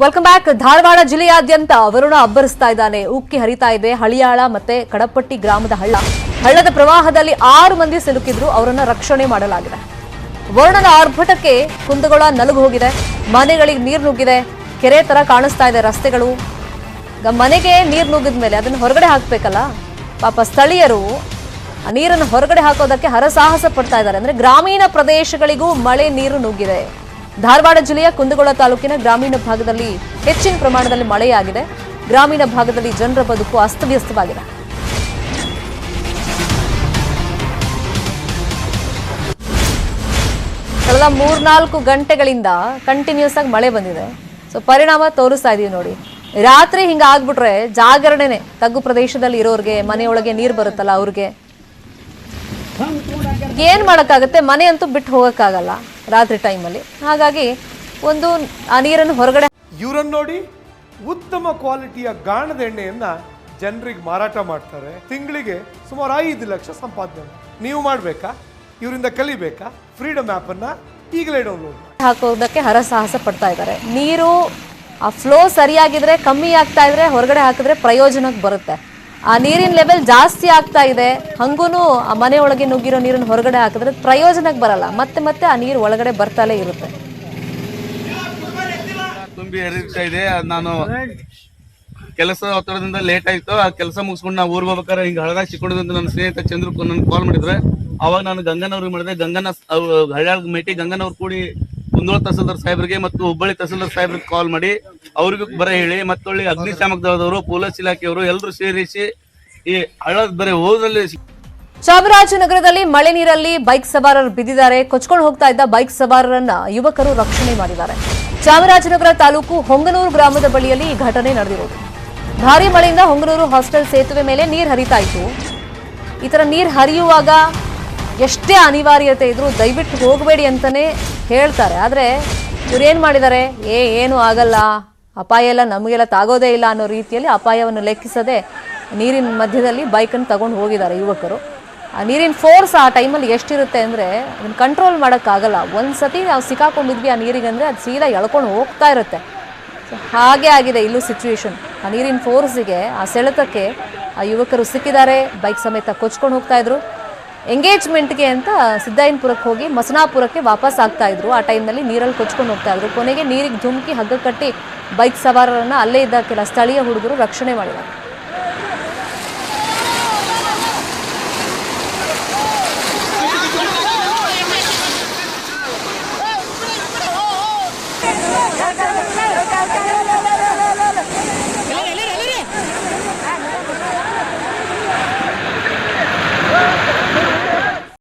Welcome back. Dharwad ಜಿಲ್ಲೆಯಾದ್ಯಂತ ವರುಣ ಅಬ್ಬರಿಸ್ತಾ ಇದ್ದಾನೆ. ಉಕ್ಕಿ ಹರಿತಾ ಇದೆ ಹಳಿಯಾಳ ಮತ್ತೆ ಕಡಪಟ್ಟಿ ಗ್ರಾಮದ ಹಳ್ಳದ ಪ್ರವಾಹದಲ್ಲಿ 6 ಮಂದಿ ಸಿಲುಕಿದ್ರು. ಅವರನ್ನ ರಕ್ಷಣೆ ಮಾಡಲಾಗಿದೆ. ವರುಣನ ಆರ್ಭಟಕ್ಕೆ ಕುಂದಗೋಳ ನಲುಗು ಹೋಗಿದೆ. ಮನೆಗಳಿಗೆ ನೀರು ನುಗ್ಗಿದೆ. ಕೆರೆ ತರ ಕಾಣಿಸ್ತಾ ಇದೆ ರಸ್ತೆಗಳು. ಮನೆಗೆ ನೀರು ನುಗ್ಗಿದ ಮೇಲೆ ಅದನ್ನು ಹೊರಗಡೆ ಹಾಕ್ಬೇಕಲ್ಲ. ಪಾಪ ಸ್ಥಳೀಯರು ಆ ನೀರನ್ನು ಹೊರಗಡೆ ಹಾಕೋದಕ್ಕೆ ಹರಸಾಹಸ ಪಡ್ತಾ ಇದ್ದಾರೆ. ಅಂದ್ರೆ ಗ್ರಾಮೀಣ ಪ್ರದೇಶಗಳಿಗೂ ಮಳೆ ನೀರು ನುಗ್ಗಿದೆ. ಧಾರವಾಡ ಜಿಲ್ಲೆಯ ಕುಂದಗೋಳ ತಾಲೂಕಿನ ಗ್ರಾಮೀಣ ಭಾಗದಲ್ಲಿ ಹೆಚ್ಚಿನ ಪ್ರಮಾಣದಲ್ಲಿ ಮಳೆಯಾಗಿದೆ. ಗ್ರಾಮೀಣ ಭಾಗದಲ್ಲಿ ಜನರ ಬದುಕು ಅಸ್ತವ್ಯಸ್ತವಾಗಿದೆ. ಕಳೆದ 3-4 ಗಂಟೆಗಳಿಂದ ಕಂಟಿನ್ಯೂಸ್ ಆಗಿ ಮಳೆ ಬಂದಿದೆ. ಸೊ ಪರಿಣಾಮ ತೋರಿಸ್ತಾ ಇದೀವಿ ನೋಡಿ. ರಾತ್ರಿ ಹಿಂಗ ಆಗ್ಬಿಟ್ರೆ ಜಾಗರಣೆನೆ. ತಗ್ಗು ಪ್ರದೇಶದಲ್ಲಿ ಇರೋರಿಗೆ ಮನೆಯೊಳಗೆ ನೀರು ಬರುತ್ತಲ್ಲ ಅವ್ರಿಗೆ ಏನ್ ಮಾಡಕ್ಕಾಗತ್ತೆ. ಮನೆ ಅಂತೂ ಬಿಟ್ಟು ಹೋಗಕ್ಕಾಗಲ್ಲ ರಾತ್ರಿ ಟೈಮಲ್ಲಿ. ಹಾಗಾಗಿ ಒಂದು ಆ ನೀರನ್ನು ಹೊರಗಡೆ ಇವರನ್ನು ನೋಡಿ ಉತ್ತಮ ಕ್ವಾಲಿಟಿಯ ಗಾಣದ ಎಣ್ಣೆಯನ್ನ ಜನರಿಗೆ ಮಾರಾಟ ಮಾಡ್ತಾರೆ. ತಿಂಗಳಿಗೆ ಸುಮಾರು 5 ಲಕ್ಷ ಸಂಪಾದನೆ. ನೀವು ಮಾಡಬೇಕಾ? ಇವರಿಂದ ಕಲಿಬೇಕಾ? ಫ್ರೀಡಮ್ ಆ್ಯಪ್ ಅನ್ನ ಈಗಲೇ ಡೌನ್ಲೋಡ್ ಹಾಕೋದಕ್ಕೆ ಹರಸಾಹಸ ಪಡ್ತಾ ಇದ್ದಾರೆ. ನೀರು ಆ ಫ್ಲೋ ಸರಿಯಾಗಿದ್ರೆ, ಕಮ್ಮಿ ಆಗ್ತಾ ಇದ್ರೆ ಹೊರಗಡೆ ಹಾಕಿದ್ರೆ ಪ್ರಯೋಜನಕ್ಕೆ ಬರುತ್ತೆ. ಆ ನೀರಿನ ಲೆವೆಲ್ ಜಾಸ್ತಿ ಆಗ್ತಾ ಇದೆ, ಹಂಗೂನು ಆ ಮನೆ ಒಳಗೆ ನುಗ್ಗಿರೋ ನೀರನ್ನು ಹೊರಗಡೆ ಹಾಕಿದ್ರೆ ಪ್ರಯೋಜನಕ್ಕೆ ಬರಲ್ಲ. ಮತ್ತೆ ಆ ನೀರು ಒಳಗಡೆ ಬರ್ತಾಲೇ ಇರುತ್ತೆ. ತುಂಬಿ ಹರಿತಾ ಇದೆ. ನಾನು ಕೆಲಸ ಒತ್ತಡದಿಂದ ಲೇಟ್ ಆಯ್ತು. ಆ ಕೆಲಸ ಮುಗಿಸ್ಕೊಂಡು ನಾವು ಊರಿಗೆ ಹೋಗ್ಬೇಕಾದ್ರೆ ಹಿಂಗೆ ಹಳದಾಗ ಸಿಕ್ಕೊಂಡಿದ್ದು ನನ್ನ ಸ್ನೇಹಿತ ಚಂದ್ರು ನನ್ಗೆ ಕಾಲ್ ಮಾಡಿದ್ರೆ ಅವಾಗ ನಾನು ಗಂಗನವ್ರಿಗೆ ಮಾಡಿದೆ. ಹಳ್ಯಾಳ ಮೇಟಿ ಗಂಗನವ್ರು ಕೂಡಿ ಕುಂದಗೋಳ ತಹಸೀಲ್ದಾರ್ ಸಾಹೇಬ್ರಿಗೆ ಮತ್ತು ಹುಬ್ಬಳ್ಳಿ ತಹಸೀಲ್ದಾರ್ ಸಾಹೇಬ್ರಿಗೆ ಕಾಲ್ ಮಾಡಿ ಅವ್ರಿಗೂ ಬರ ಹೇಳಿ ಮತ್ತೊಳ್ಳಿ ಅಗ್ನಿಶಾಮಕ ದಳದವರು ಪೊಲೀಸ್ ಇಲಾಖೆಯವರು ಎಲ್ಲರೂ ಸೇರಿಸಿ ಈ ಹಳ್ಳದ ಬರೀ ಹೋದಲ್ಲಿ. ಚಾಮರಾಜನಗರದಲ್ಲಿ ಮಳೆ ನೀರಲ್ಲಿ ಬೈಕ್ ಸವಾರರು ಬಿದ್ದಿದ್ದಾರೆ. ಕೊಚ್ಕೊಂಡು ಹೋಗ್ತಾ ಇದ್ದ ಬೈಕ್ ಸವಾರರನ್ನ ಯುವಕರು ರಕ್ಷಣೆ ಮಾಡಿದ್ದಾರೆ. ಚಾಮರಾಜನಗರ ತಾಲೂಕು ಹೊಂಗನೂರು ಗ್ರಾಮದ ಬಳಿಯಲ್ಲಿ ಈ ಘಟನೆ ನಡೆದಿರೋದು. ಭಾರೀ ಮಳೆಯಿಂದ ಹೊಂಗನೂರು ಹಾಸ್ಟೆಲ್ ಸೇತುವೆ ಮೇಲೆ ನೀರು ಹರಿತಾ ಇತ್ತು. ಈ ತರ ನೀರು ಹರಿಯುವಾಗ ಎಷ್ಟೇ ಅನಿವಾರ್ಯತೆ ಇದ್ರೂ ದಯವಿಟ್ಟು ಹೋಗಬೇಡಿ ಅಂತಾನೆ ಹೇಳ್ತಾರೆ. ಆದ್ರೆ ಇವ್ರು ಏನ್ ಮಾಡಿದ್ದಾರೆ, ಏನು ಆಗಲ್ಲ, ಅಪಾಯ ಎಲ್ಲ ನಮಗೆಲ್ಲ ತಾಗೋದೇ ಇಲ್ಲ ಅನ್ನೋ ರೀತಿಯಲ್ಲಿ ಅಪಾಯವನ್ನು ಲೆಕ್ಕಿಸದೆ ನೀರಿನ ಮಧ್ಯದಲ್ಲಿ ಬೈಕನ್ನು ತಗೊಂಡು ಹೋಗಿದ್ದಾರೆ ಯುವಕರು. ಆ ನೀರಿನ ಫೋರ್ಸ್ ಆ ಟೈಮಲ್ಲಿ ಎಷ್ಟಿರುತ್ತೆ ಅಂದರೆ ಅದನ್ನು ಕಂಟ್ರೋಲ್ ಮಾಡೋಕ್ಕಾಗಲ್ಲ. ಒಂದ್ಸತಿ ನಾವು ಸಿಕ್ಕಾಕೊಂಡಿದ್ವಿ ಆ ನೀರಿಗೆ ಅಂದರೆ ಅದು ಸೀದಾ ಎಳ್ಕೊಂಡು ಹೋಗ್ತಾ ಇರುತ್ತೆ. ಸೊ ಹಾಗೆ ಆಗಿದೆ ಇಲ್ಲೂ ಸಿಚುವೇಶನ್. ಆ ನೀರಿನ ಫೋರ್ಸಿಗೆ, ಆ ಸೆಳೆತಕ್ಕೆ ಆ ಯುವಕರು ಸಿಕ್ಕಿದ್ದಾರೆ. ಬೈಕ್ ಸಮೇತ ಕೊಚ್ಕೊಂಡು ಹೋಗ್ತಾ ಇದ್ರು. ಎಂಗೇಜ್ಮೆಂಟ್ಗೆ ಅಂತ ಸಿದ್ದಾಯಿನಪುರಕ್ಕೆ ಹೋಗಿ ಮಸನಾಪುರಕ್ಕೆ ವಾಪಸ್ ಆಗ್ತಾ ಇದ್ರು. ಆ ಟೈಮ್ನಲ್ಲಿ ನೀರಲ್ಲಿ ಕೊಚ್ಕೊಂಡು ಹೋಗ್ತಾ ಇದ್ರು. ಕೊನೆಗೆ ನೀರಿಗೆ ಧುಮುಕಿ ಹಗ್ಗ ಕಟ್ಟಿ ಬೈಕ್ ಸವಾರರನ್ನು ಅಲ್ಲೇ ಇದ್ದ ಕೆಲ ಸ್ಥಳೀಯ ಹುಡುಗರು ರಕ್ಷಣೆ ಮಾಡಿದ್ದಾರೆ.